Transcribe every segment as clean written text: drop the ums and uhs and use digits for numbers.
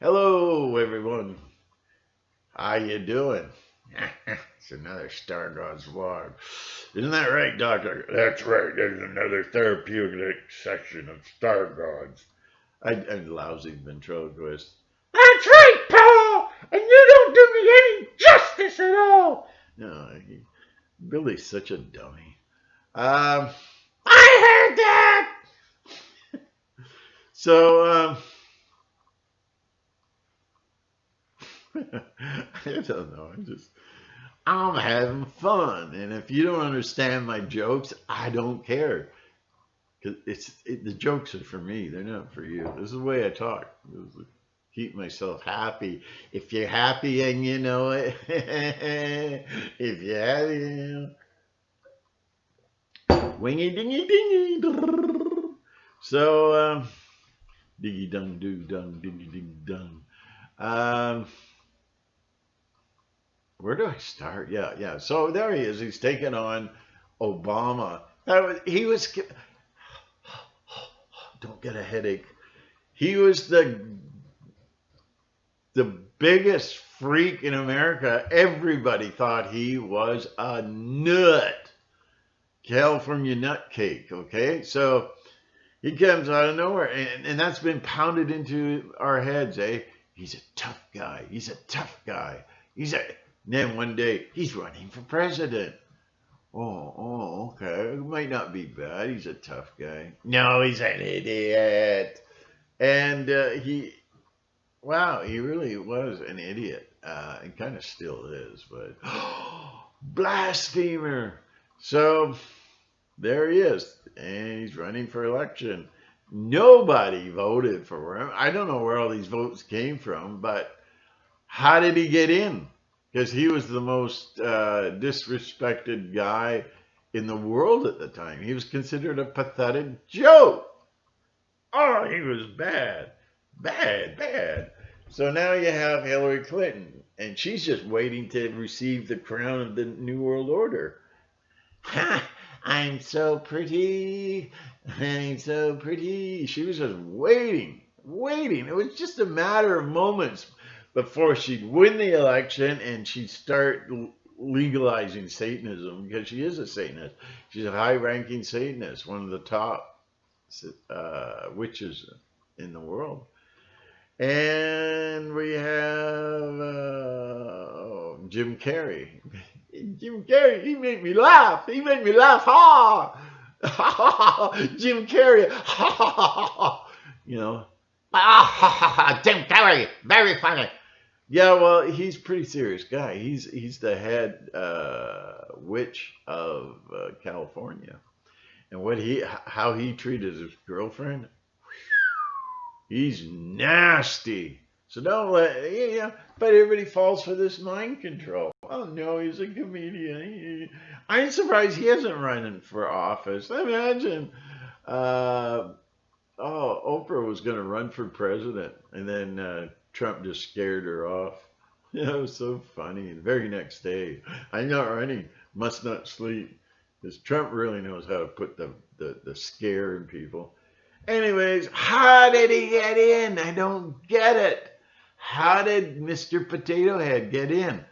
Hello, everyone. How you doing? It's another Stargods vlog. Isn't that right, Doctor? That's right. There's another therapeutic section of Stargods. I lousy ventriloquist. That's right, Paul. And you don't do me any justice at all. No, Billy's such a dummy. I heard that. So, I don't know. I'm having fun, and if you don't understand my jokes, I don't care. Cause the jokes are for me; they're not for you. This is the way I talk. This is to keep myself happy. If you're happy and you know it, if you're happy, you know. Wingy dingy dingy. So, diggy dum doo dum dingy ding dum. Um, Where do I start? Yeah. So there he is. He's taking on Obama. He was. Don't get a headache. He was the biggest freak in America. Everybody thought he was a nut, California nutcake. Okay, so he comes out of nowhere, and that's been pounded into our heads. He's a tough guy. He's a tough guy. Then one day he's running for president. Okay. It might not be bad. He's a tough guy. No, he's an idiot. And he really was an idiot. And kind of still is, but blasphemer. So there he is, and he's running for election. Nobody voted for him. I don't know where all these votes came from, but how did he get in? Because he was the most disrespected guy in the world at the time. He was considered a pathetic joke. Oh, he was bad. Bad. So now you have Hillary Clinton, and she's just waiting to receive the crown of the New World Order. Ha! I'm so pretty. I'm so pretty. She was just waiting. It was just a matter of moments before she'd win the election and she'd start legalizing Satanism, because she is a Satanist. She's a high-ranking Satanist, one of the top witches in the world. And we have Jim Carrey. Jim Carrey, he made me laugh. Ha! Jim Carrey. You know. Jim Carrey, very funny. Yeah, well, he's a pretty serious guy. He's the head witch of California, and how he treated his girlfriend, he's nasty. So don't but everybody falls for this mind control. Oh no, he's a comedian. I'm surprised he hasn't run for office. Imagine. Oprah was going to run for president, and then Trump just scared her off. It was so funny. The very next day, I'm not running, must not sleep. Because Trump really knows how to put the scare in people. Anyways, how did he get in? I don't get it. How did Mr. Potato Head get in?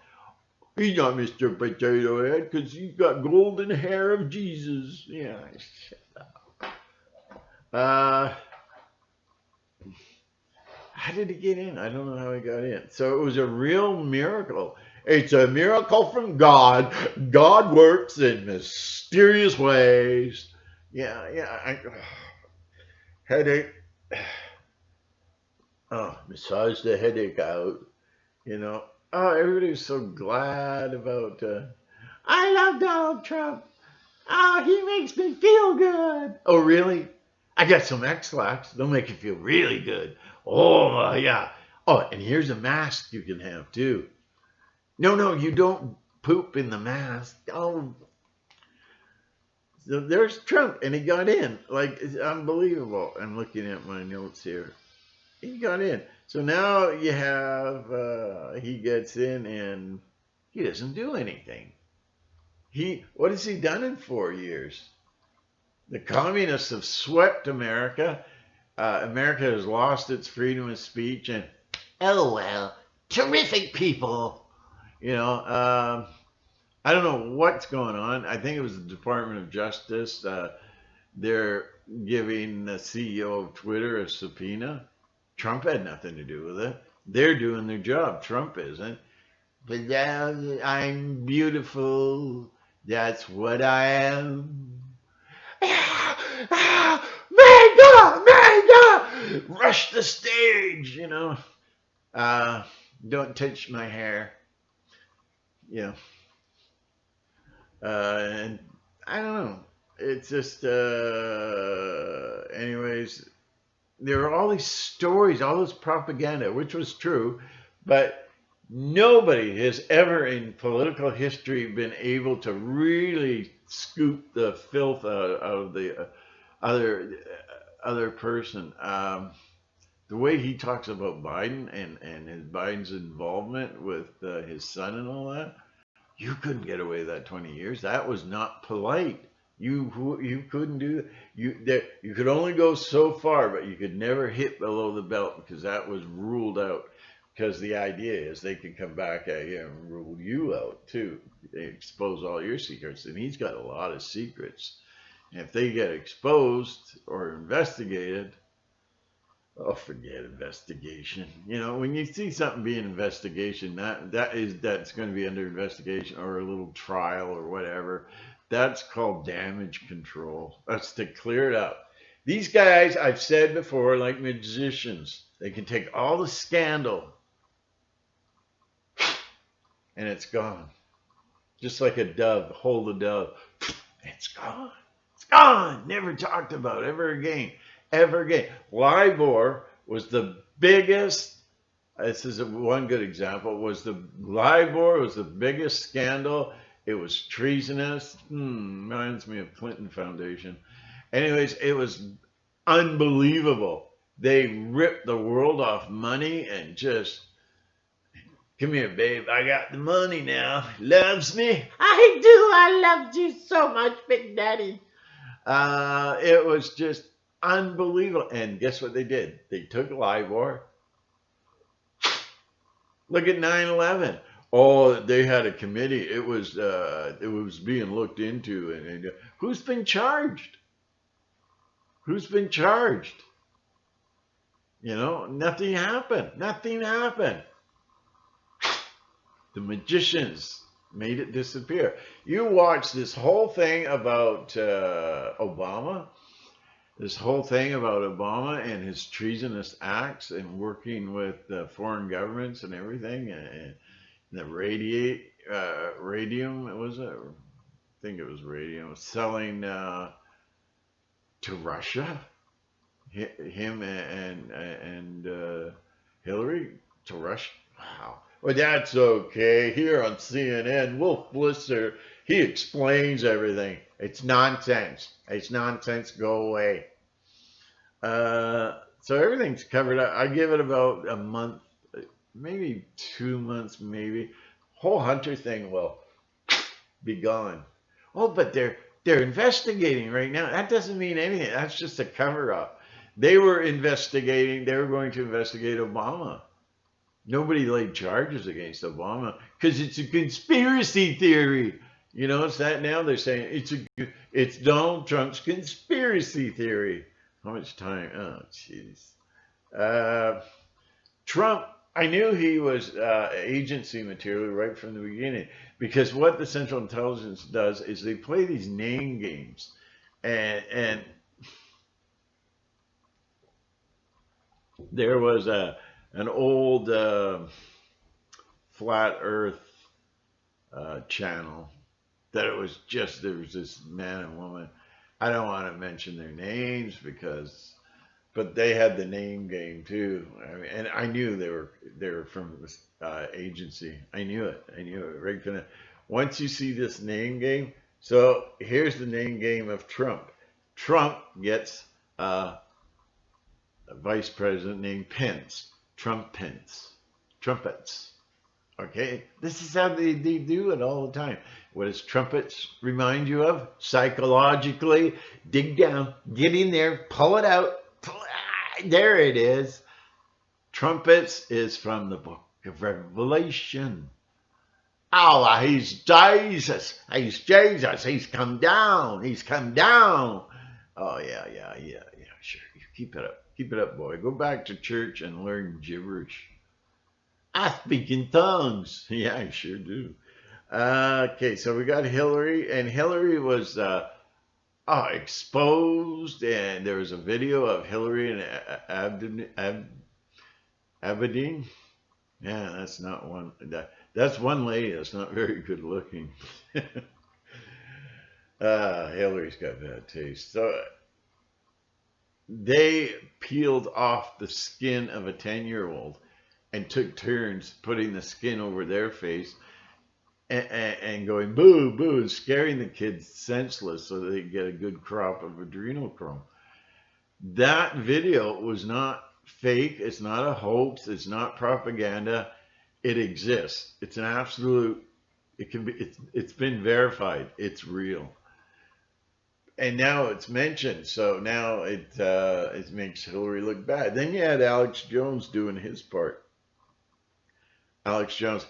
He's not Mr. Potato Head because he's got golden hair of Jesus. Yeah, shut up. How did he get in? I don't know how he got in. So it was a real miracle. It's a miracle from God. God works in mysterious ways. Yeah. Headache. Massage the headache out. Everybody's so glad about. I love Donald Trump. Oh, he makes me feel good. Oh, really? I got some X-Lax. They'll make you feel really good. Oh, yeah. Oh, and here's a mask you can have, too. No, you don't poop in the mask. Oh. So there's Trump, and he got in. It's unbelievable. I'm looking at my notes here. He got in. So now you have, he gets in, and he doesn't do anything. What has he done in 4 years? The communists have swept America. America has lost its freedom of speech, and LOL. Terrific people. You know, I don't know what's going on. I think it was the Department of Justice. They're giving the CEO of Twitter a subpoena. Trump had nothing to do with it. They're doing their job. Trump isn't. But now I'm beautiful. That's what I am. Mega! Rush the stage, you know. Don't touch my hair. You know. And I don't know. It's just, anyways, there are all these stories, all this propaganda, which was true, but nobody has ever in political history been able to really scoop the filth out of the other person. The way he talks about Biden and his Biden's involvement with his son and all that, you couldn't get away with that 20 years. That was not polite. You couldn't do that. You could only go so far, but you could never hit below the belt because that was ruled out. Because the idea is they can come back at you and rule you out too. They expose all your secrets, and he's got a lot of secrets. And if they get exposed or investigated, oh, forget investigation. You know, when you see something being investigation, that's going to be under investigation or a little trial or whatever. That's called damage control. That's to clear it up. These guys, I've said before, like magicians, they can take all the scandal and it's gone. Just like a dove, hold a dove. It's gone. It's gone. Never talked about ever again. Ever again. LIBOR was the biggest, this is one good example, LIBOR was the biggest scandal. It was treasonous. Reminds me of Clinton Foundation. Anyways, it was unbelievable. They ripped the world off money and just, come here, babe. I got the money now. Loves me. I do. I loved you so much, Big Daddy. It was just unbelievable. And guess what they did? They took LIBOR. Look at 9/11. Oh, they had a committee. It was being looked into, and who's been charged? Who's been charged? You know, nothing happened. Nothing happened. The magicians made it disappear. You watch this whole thing about Obama. This whole thing about Obama and his treasonous acts and working with foreign governments and everything, and the radium, was it? I think it was radium, selling to Russia. Him and Hillary to Russia. Wow. Well, that's okay. Here on CNN, Wolf Blitzer, he explains everything. It's nonsense. It's nonsense. Go away. So everything's covered up. I give it about a month, maybe 2 months, maybe. Whole Hunter thing will be gone. Oh, but they're investigating right now. That doesn't mean anything. That's just a cover up. They were investigating. They were going to investigate Obama. Nobody laid charges against Obama because it's a conspiracy theory. You know, it's that now. They're saying it's Donald Trump's conspiracy theory. How much time? Oh, jeez. Trump, I knew he was agency material right from the beginning because what the Central Intelligence does is they play these name games, and there was an old flat Earth channel that there was this man and woman. I don't want to mention their names but they had the name game too. I mean, and I knew they were from this agency. I knew it right from the, once you see this name game. So here's the name game of Trump. Trump gets a vice president named Pence. Trumpets. Okay, this is how they do it all the time. What does trumpets remind you of? Psychologically, dig down, get in there, pull it out. There it is. Trumpets is from the book of Revelation. Oh, he's Jesus. He's Jesus. He's come down. He's come down. Oh, yeah. Sure. Keep it up. Keep it up, boy. Go back to church and learn gibberish. I speak in tongues. Yeah, I sure do. Okay, so we got Hillary, and Hillary was exposed, and there was a video of Hillary and Abedin. Yeah, that's not one. That's one lady that's not very good looking. Hillary's got bad taste. So they peeled off the skin of a 10-year-old and took turns putting the skin over their face and going boo, boo, scaring the kids senseless so they get a good crop of adrenochrome. That video was not fake. It's not a hoax. It's not propaganda. It exists. It's an absolute, it can be, it's been verified. It's real. And now it's mentioned. So now it makes Hillary look bad. Then you had Alex Jones doing his part. Alex Jones,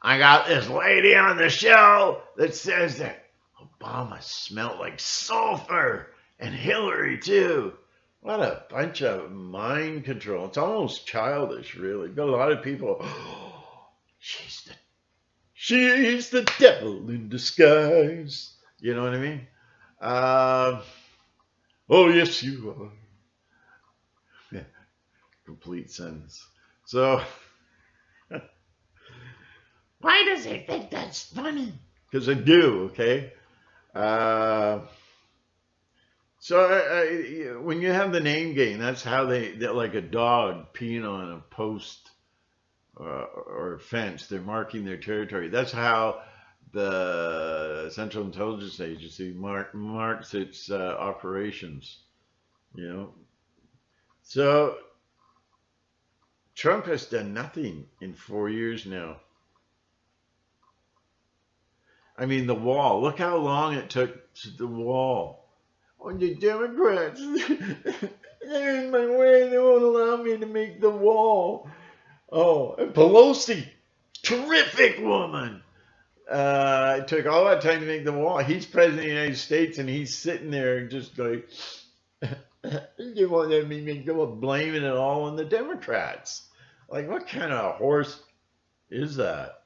I got this lady on the show that says that Obama smelled like sulfur and Hillary too. What a bunch of mind control. It's almost childish, really. But a lot of people, oh, she's the devil in disguise. You know what I mean? Oh, yes, you are. Yeah, complete sentence. So, why does he think that's funny? Because I do, okay? So when you have the name game, that's how they're like a dog peeing on a post or fence. They're marking their territory. That's how the Central Intelligence Agency marks its operations. You know, so Trump has done nothing in 4 years now. I mean, the wall. Look how long it took to the wall. Oh, the Democrats, they're in my way. They won't allow me to make the wall. Oh, and Pelosi, terrific woman. It took all that time to make the wall. He's president of the United States, and he's sitting there just like, they won't let me make the wall, blaming it all on the Democrats. Like, what kind of horse is that?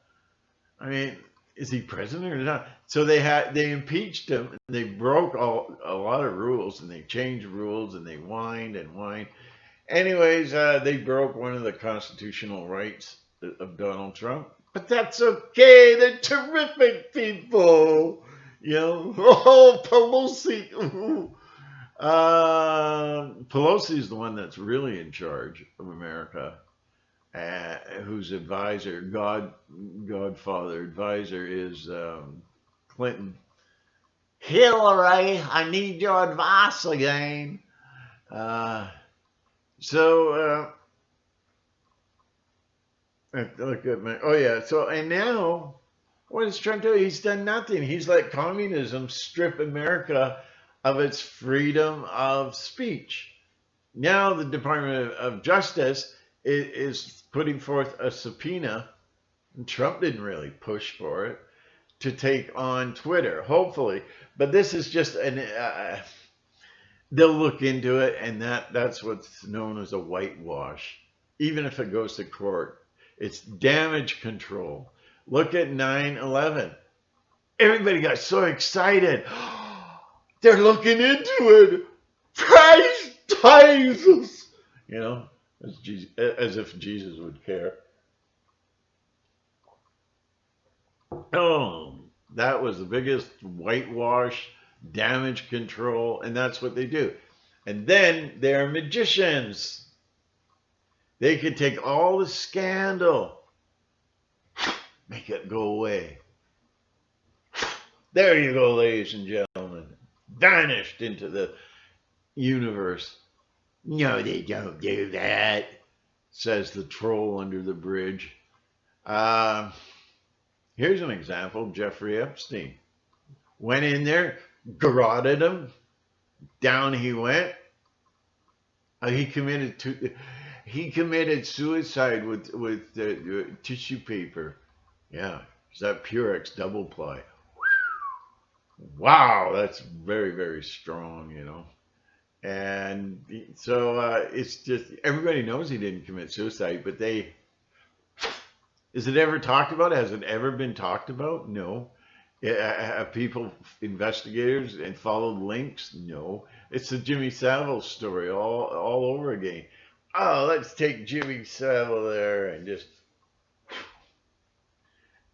I mean, is he president or not? So they impeached him. They broke a lot of rules, and they changed rules, and they whined and whined. Anyways, they broke one of the constitutional rights of Donald Trump, but that's okay. They're terrific people, you know. Oh, Pelosi. Pelosi is the one that's really in charge of America. Whose advisor, Godfather advisor is Clinton. Hillary, I need your advice again. Look at my, oh yeah. So, and now, what is Trump doing? He's done nothing. He's let communism strip America of its freedom of speech. Now the Department of Justice is putting forth a subpoena, and Trump didn't really push for it, to take on Twitter, hopefully. But this is just they'll look into it, and that's what's known as a whitewash. Even if it goes to court, it's damage control. Look at 9/11. Everybody got so excited. They're looking into it. Praise Jesus. You know, as if Jesus would care. Oh, that was the biggest whitewash, damage control, and that's what they do. And then they're magicians. They could take all the scandal, make it go away. There you go, ladies and gentlemen. Vanished into the universe. No, they don't do that, says the troll under the bridge. Here's an example. Jeffrey Epstein went in there, garroted him, down he went. He committed He committed suicide with tissue paper. Yeah, is that Purex double ply? Wow, that's very, very strong, you know. And so it's just everybody knows he didn't commit suicide, but they is it ever talked about? Has it ever been talked about? No. Have people, investigators, and followed links? No. It's the Jimmy Savile story all over again. Oh, let's take Jimmy Savile there and just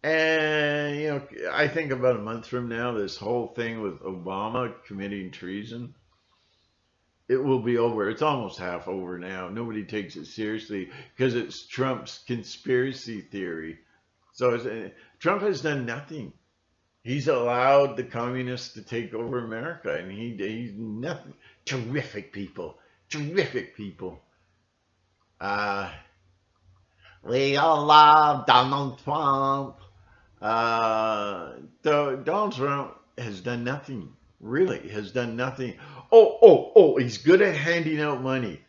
and you know I think about a month from now, this whole thing with Obama committing treason, it will be over. It's almost half over now. Nobody takes it seriously because it's Trump's conspiracy theory. So Trump has done nothing. He's allowed the communists to take over America, and he's nothing. Terrific people, terrific people. Uh, we all love Donald Trump. Donald Trump has done nothing. Really, has done nothing. Oh! He's good at handing out money.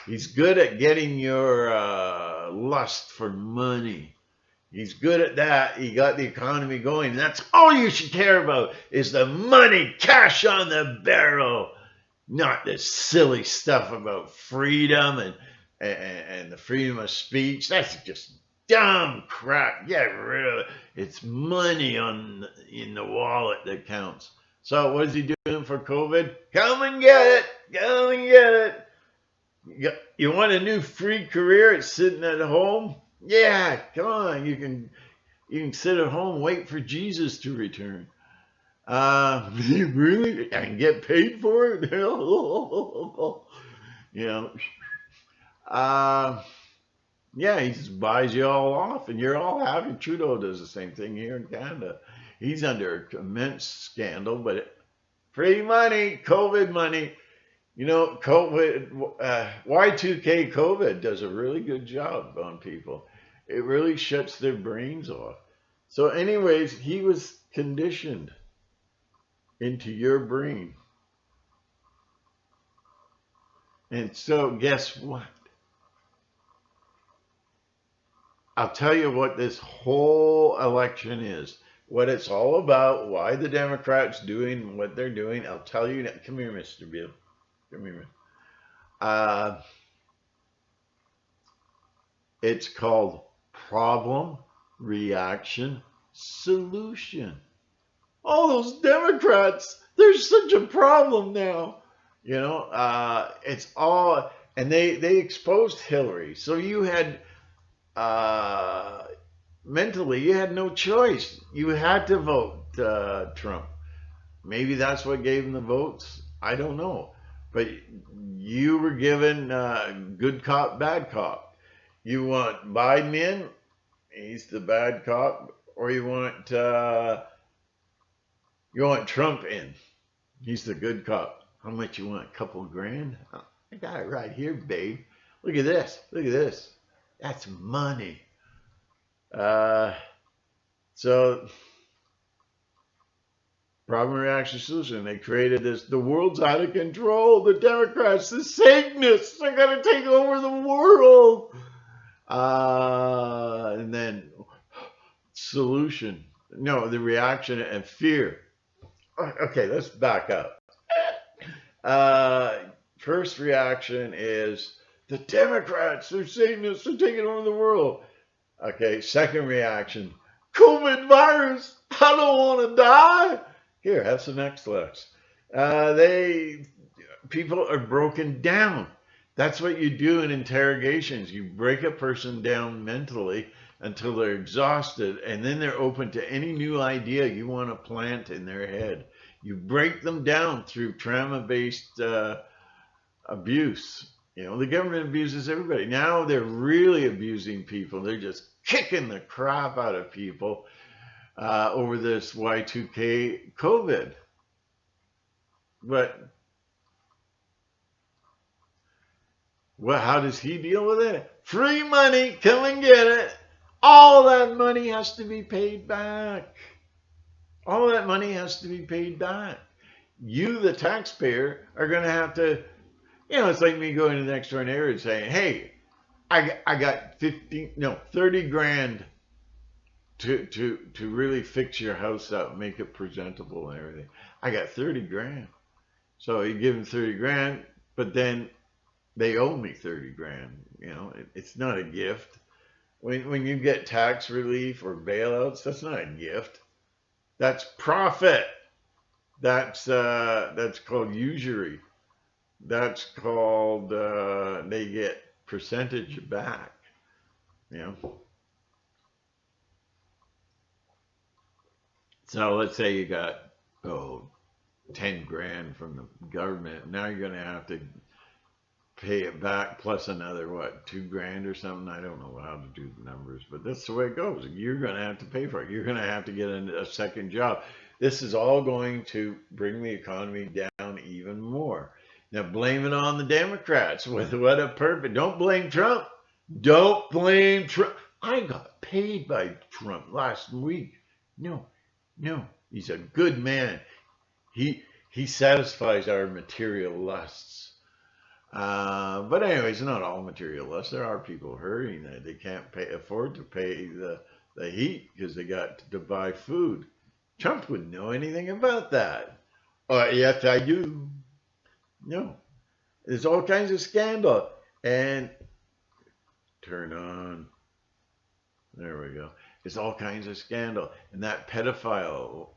He's good at getting your lust for money. He's good at that. He got the economy going. That's all you should care about is the money, cash on the barrel, not this silly stuff about freedom and the freedom of speech. That's just dumb crap. Get rid of it. It's money in the wallet that counts. So what is he doing for COVID? Come and get it. Come and get it. You want a new free career? It's sitting at home. Yeah, come on. You can sit at home, wait for Jesus to return. Really? And get paid for it? You know. Yeah, he just buys you all off, and you're all happy. Trudeau does the same thing here in Canada. He's under immense scandal, but free money, COVID money. You know, COVID, Y2K COVID does a really good job on people. It really shuts their brains off. So, anyways, he was conditioned into your brain. And so, guess what? I'll tell you what this whole election is, what it's all about, why the Democrats doing what they're doing. I'll tell you. Come here, Mr. Bill. Come here. It's called problem, reaction, solution. All those Democrats, there's such a problem now. You know, it's all, and they exposed Hillary. So you had, mentally, you had no choice. You had to vote Trump. Maybe that's what gave him the votes. I don't know. But you were given good cop, bad cop. You want Biden in, he's the bad cop, or you want Trump in, he's the good cop. How much you want? A couple grand? Oh, I got it right here, babe. Look at this. Look at this. That's money. So problem, reaction, solution. They created this. The world's out of control. The Democrats, the Satanists, are going to take over the world. And then solution. No, the reaction and fear. Okay, let's back up. First reaction is the Democrats, they're Satanists, they're taking over the world. Okay, second reaction, COVID virus, I don't want to die. Here, have some X-Lax. People are broken down. That's what you do in interrogations. You break a person down mentally until they're exhausted, and then they're open to any new idea you want to plant in their head. You break them down through trauma-based abuse. You know, the government abuses everybody. Now they're really abusing people. They're just kicking the crap out of people over this Y2K COVID. But how does he deal with it? Free money, come and get it. All that money has to be paid back. All that money has to be paid back. You, the taxpayer, are going to have to, it's like me going to the next door neighbor and saying, hey, I got 30 grand to really fix your house up, make it presentable and everything. I got 30 grand. So you give them 30 grand, but then they owe me 30 grand. It's not a gift. When you get tax relief or bailouts, that's not a gift. That's profit. That's called usury. That's called they get percentage back. You know. So let's say you got 10 grand from the government. Now you're going to have to pay it back plus another, what, 2 grand or something? I don't know how to do the numbers, but that's the way it goes. You're going to have to pay for it. You're going to have to get a second job. This is all going to bring the economy down even more. Now blame it on the Democrats. With what a purpose. Don't blame Trump. Don't blame Trump. I got paid by Trump last week. No, he's a good man. He satisfies our material lusts. But anyways, not all material lusts. There are people hurting that they can't afford to pay the heat because they got to buy food. Trump wouldn't know anything about that. Yes, I do. No, there's all kinds of scandal. And turn on. There we go. There's all kinds of scandal. And that pedophile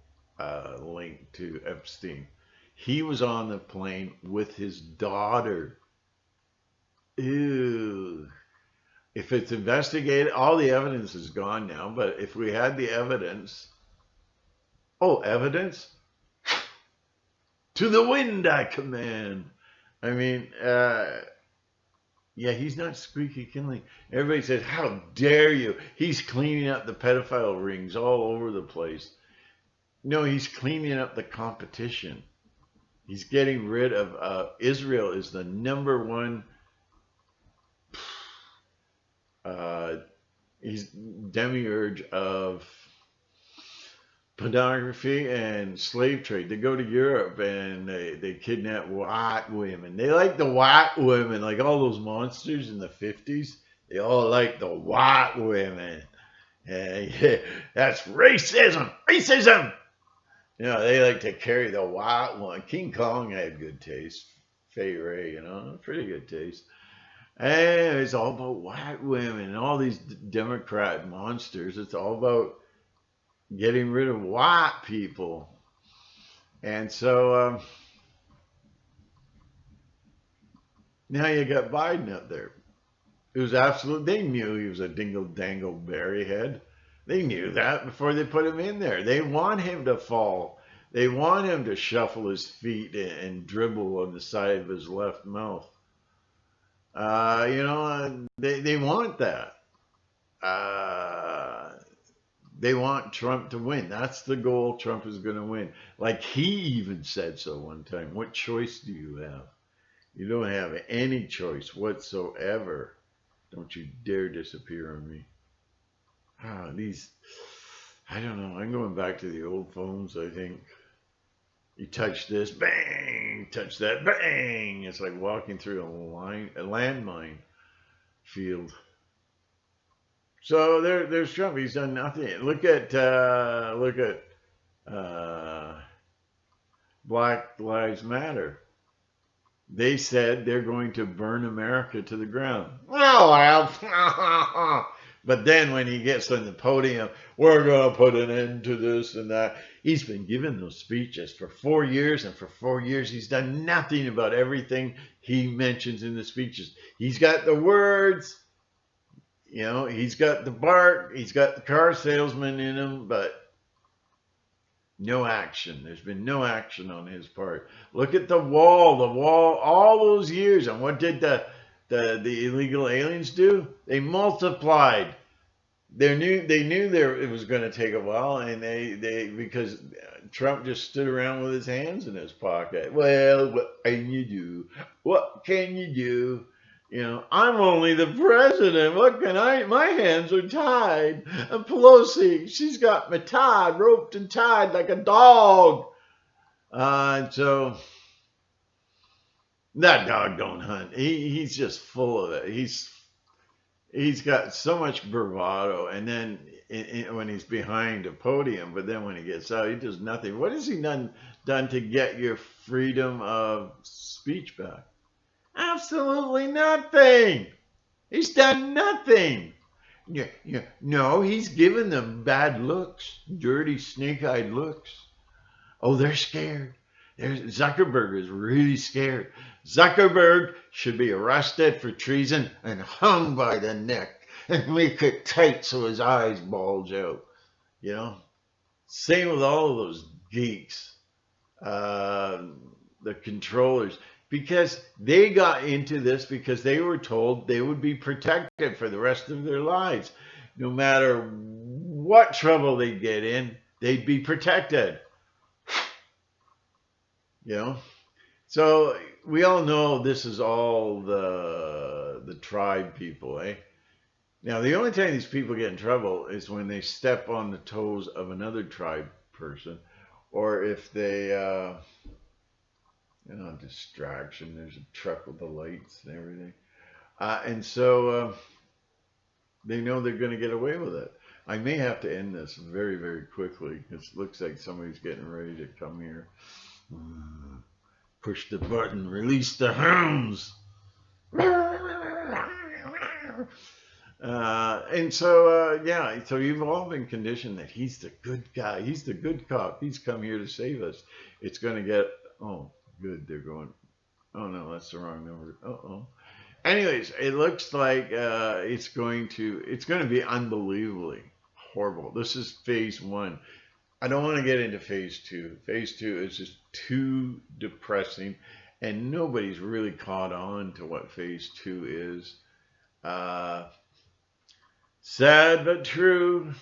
link to Epstein. He was on the plane with his daughter. Ew. If it's investigated, all the evidence is gone now. But if we had the evidence, evidence? To the wind I command. I mean, yeah, he's not squeaky clean. Everybody says, how dare you? He's cleaning up the pedophile rings all over the place. No, he's cleaning up the competition. He's getting rid of, Israel is the number one, he's demiurge of pornography and slave trade. They go to Europe and they kidnap white women. They like the white women, like all those monsters in the 50s. They all like the white women. Yeah, that's racism. Racism. They like to carry the white one. King Kong had good taste. Fay Ray, pretty good taste. And it's all about white women and all these Democrat monsters. It's all about getting rid of white people. And so now you got Biden up there. It was they knew he was a dingle-dangle berry head. They knew that before they put him in there. They want him to fall. They want him to shuffle his feet and dribble on the side of his left mouth. They want that. They want Trump to win. That's the goal. Trump is going to win. Like he even said so one time. What choice do you have? You don't have any choice whatsoever. Don't you dare disappear on me. I don't know. I'm going back to the old phones, I think. You touch this, bang, touch that, bang. It's like walking through a landmine field. So there's Trump. He's done nothing. Look at Black Lives Matter. They said they're going to burn America to the ground. Oh, well. But then when he gets on the podium, we're going to put an end to this and that. He's been giving those speeches for 4 years, and for 4 years he's done nothing about everything he mentions in the speeches. He's got the words, he's got the bark, he's got the car salesman in him, but no action. There's been no action on his part. Look at the wall, all those years. And what did the illegal aliens do? They multiplied. They knew it was going to take a while, and they because Trump just stood around with his hands in his pocket. Well, what can you do? What can you do? I'm only the president. What can my hands are tied. And Pelosi, she's got me tied, roped and tied like a dog. So that dog don't hunt. He's just full of it. he's got so much bravado, and then when he's behind a podium, but then when he gets out, he does nothing. What has he done to get your freedom of speech back? Absolutely nothing. He's done nothing. No, he's given them bad looks, dirty, snake-eyed looks. Oh, they're scared. Zuckerberg is really scared. Zuckerberg should be arrested for treason and hung by the neck and make it tight so his eyes bulge out. You know, same with all of those geeks, the controllers, because they got into this because they were told they would be protected for the rest of their lives. No matter what trouble they get in, they'd be protected. You know, so we all know this is all the tribe people, eh? Now the only time these people get in trouble is when they step on the toes of another tribe person, or if they, distraction. There's a truck with the lights and everything, and so they know they're going to get away with it. I may have to end this very, very quickly because it looks like somebody's getting ready to come here. Push the button, release the hounds. And so, so you've all been conditioned that he's the good guy. He's the good cop. He's come here to save us. It's going to get, oh, good. They're going, oh, no, that's the wrong number. Uh-oh. Anyways, it looks like it's going to be unbelievably horrible. This is phase one. I don't want to get into phase two. Phase two is just too depressing, and nobody's really caught on to what phase two is. Sad but true.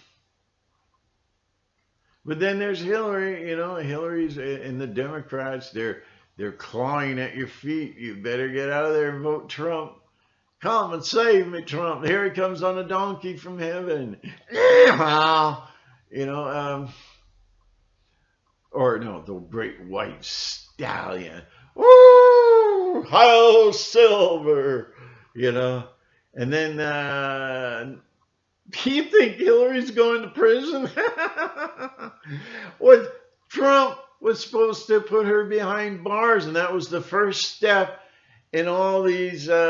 But then there's Hillary. Hillary's and the Democrats. They're clawing at your feet. You better get out of there and vote Trump. Come and save me, Trump. Here he comes on a donkey from heaven. Or no, the great white stallion. Woo! Hail silver! And then, do you think Hillary's going to prison? What Trump was supposed to put her behind bars, and that was the first step in all these arrest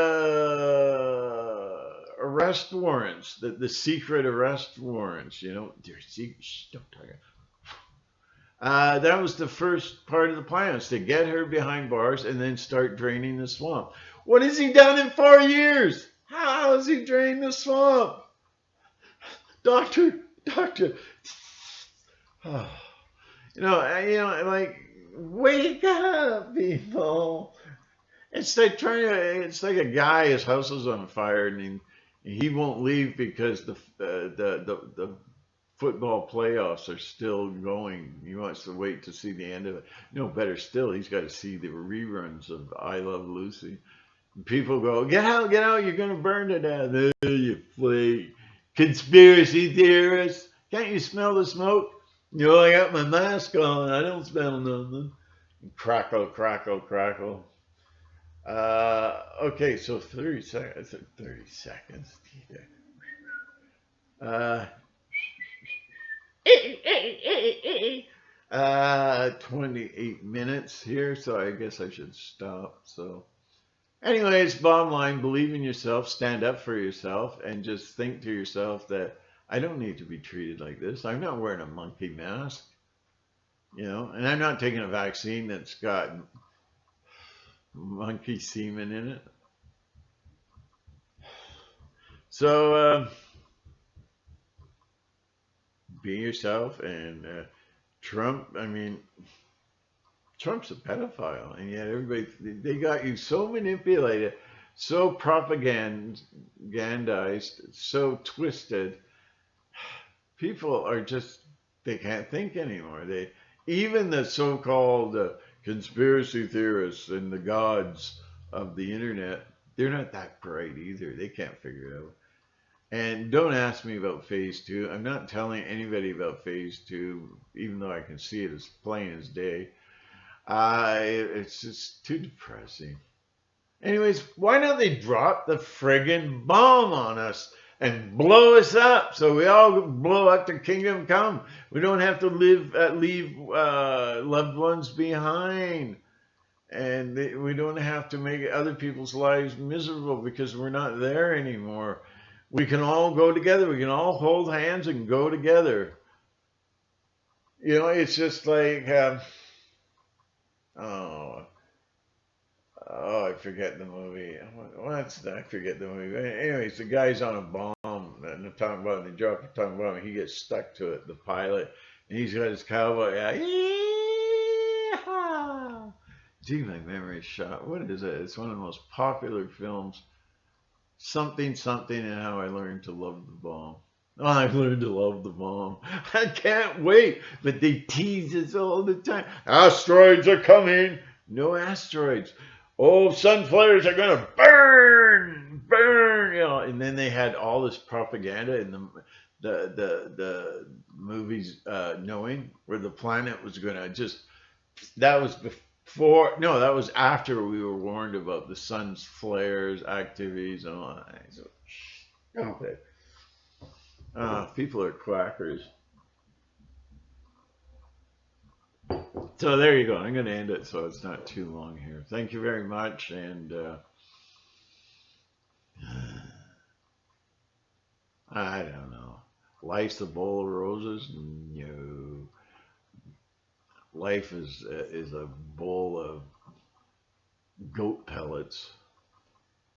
warrants, the secret arrest warrants. They're secret. Shh, don't talk. That was the first part of the plan, is to get her behind bars and then start draining the swamp. What has he done in 4 years? How has he drained the swamp? Doctor. Oh. Like, wake up, people. It's like a guy, his house is on fire, and he won't leave because the football playoffs are still going. He wants to wait to see the end of it. No, better still, he's got to see the reruns of I Love Lucy. And people go, get out, you're going to burn to death. Oh, you flake. Conspiracy theorists. Can't you smell the smoke? No, I got my mask on. I don't smell nothing. Crackle, crackle, crackle. Okay, so 30 seconds. 30 seconds. 28 minutes here, so I guess I should stop. So anyways, bottom line, believe in yourself, stand up for yourself, and just think to yourself that I don't need to be treated like this. I'm not wearing a monkey mask, and I'm not taking a vaccine that's got monkey semen in it. So be yourself. And Trump's a pedophile, and yet they got you so manipulated, so propagandized, so twisted. People are they can't think anymore. Even the so-called conspiracy theorists and the gods of the internet, they're not that bright either. They can't figure it out. And don't ask me about phase two. I'm not telling anybody about phase two, even though I can see it as plain as day. It's just too depressing. Anyways, why don't they drop the friggin' bomb on us and blow us up so we all blow up to kingdom come? We don't have to leave loved ones behind, and we don't have to make other people's lives miserable because we're not there anymore. We can all go together. We can all hold hands and go together. It's just like, oh, oh, I forget the movie. I forget the movie. Anyways, the guy's on a bomb, and they're talking about it. They drop the talking about it. He gets stuck to it. The pilot, and he's got his cowboy hat. Yee-haw! Gee, my memory's shot. What is it? It's one of the most popular films. Something, something, and how I learned to love the bomb. Oh, I learned to love the bomb. I can't wait. But they tease us all the time. Asteroids are coming. No asteroids. Oh, sun flares are gonna burn, burn. And then they had all this propaganda in the movies, knowing where the planet was gonna just. That was before. No, that was after we were warned about the sun's flares, activities, and all that. So, okay. People are quackers. So there you go. I'm going to end it so it's not too long here. Thank you very much. And I don't know. Life's a bowl of roses? No. Life is a bowl of goat pellets.